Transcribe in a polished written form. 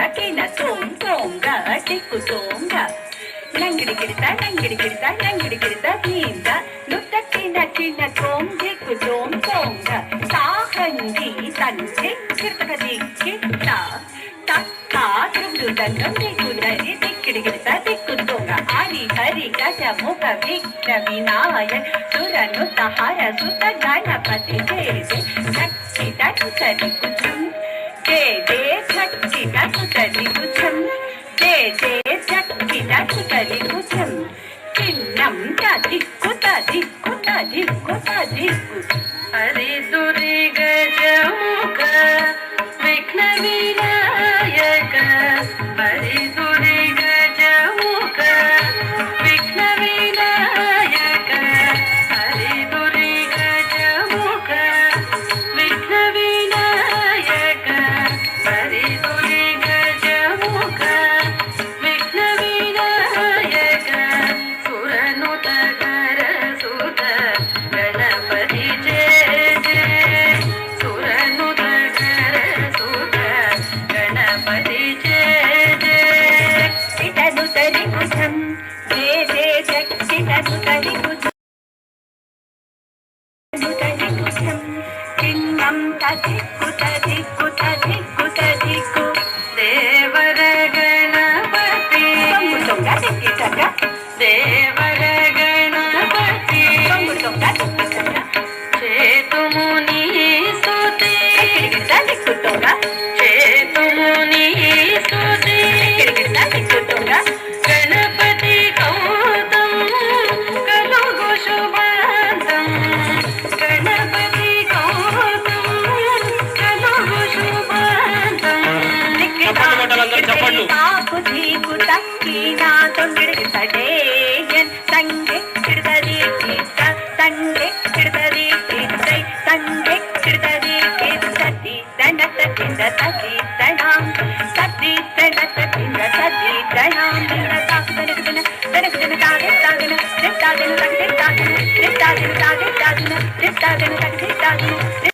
ಕಿನ ಸೋಂಗ tick ಸೋಂಗ ನಂಗಿಡಿ ಗಿಡಿತ ನೀಂದ ನುತ್ತ ಕಿನ tick ಸೋಂಗ ಸಾಹಂಗಿ ತಂದೆ ಕಿರ್ತಕ ದಿಕ್ಕಿಟ್ಟ ತಕ್ಕ ದಂಗಂ ದಿಕ್ಕುದರಿ ದಿಕ್ಕಿಡಿಗಿಡಿತ ದಿಕ್ಕು ಸೋಂಗ ಆದಿ ಹರಿ ಗಜ ಮುಖ ವಿಘ್ನ ವಿನಾಯಕ ಸುರನು ಸಹಾರ ಸುತ ಗಣಪತಿ ಜಯ ಸರಿ ಕುಚಂ ಜಯ ಝಕ್ಕಿದ ಸುತರಿ ಕುಚಂ ಜಯ ಝಕ್ಕಿದ ಸುತರಿ ಕುಚಂ ಚಿನ್ನಂ ದಿಕ್ಕು ಹರಿ ದುರಿ ಗಜ ಮುಖ ವಿಘ್ನ ವಿನಾಯಕ ಹರಿ ದುರಿ ಗಜ ಮುಖ ವಿಘ್ನ ವಿನಾಯಕ ಹರಿ ದುರಿ ಗಜ ಮುಖ ವಿಘ್ನ ವಿನಾಯಕ ಹರಿ ದುರಿ ಗಜ ಮುಖ ವಿಘ್ನ ವಿನಾಯಕ ಸುರನು ತಗರ ಸುತ ಗಣಪತಿ ಜಯ ಜಯ ಸುರನು ತಗರ ಸುತ ಗಣಪತಿ ಜಯ ಜಯ ಇದನು ತರಿ ಕುಚಂ ಜಯ ಜಯ ಜಕ್ತಿದನು ತರಿ ಕುಚಂ ಚಿನ್ನಂ ದಿಕ್ಕು ದೇವರ ಗಣಪತಿ ದೇವರ ಗಣಪತಿ ಚೇತು ಮುನಿ ಸ್ತುತಿ ಚೇತು ಮುನಿ ಸ್ತುತಿ ಗಣಪತಿ ಕೌತಂ ಕಲುಗು ಶುಭಾಂತಂ ಗಣಪತಿ ಕೌತಂ ಕಲುಗು ಶುಭಾಂತಂ ಬುದ್ಧಿಗೂ ತಕ್ಕಿನ ತೊಂದಿಡಿಗೆ ತಡೆಯನ್ ತಂಗೆ ಹಿಡಿದರಿ ಕಿತ್ತ ತಂಗೆ ಹಿಡಿದರಿ ಕಿತ್ತೈ ತಂಗೆ ಹಿಡಿದರಿ ಕಿತ್ತತಿ ದಣತದಿಂದ ತದಿ ದಣಾಂ ತದಿ ದಣತದಿಂದ ತದಿ ದಣಾಂ ದಣಗದನ ದಣಗದನ ತಾಗದನ ತಾಗದನ ತಗದನ ತಾಗದನ ತಾಗದನ ತಾಗದನ ತಾಗದನ ತಾಗದನ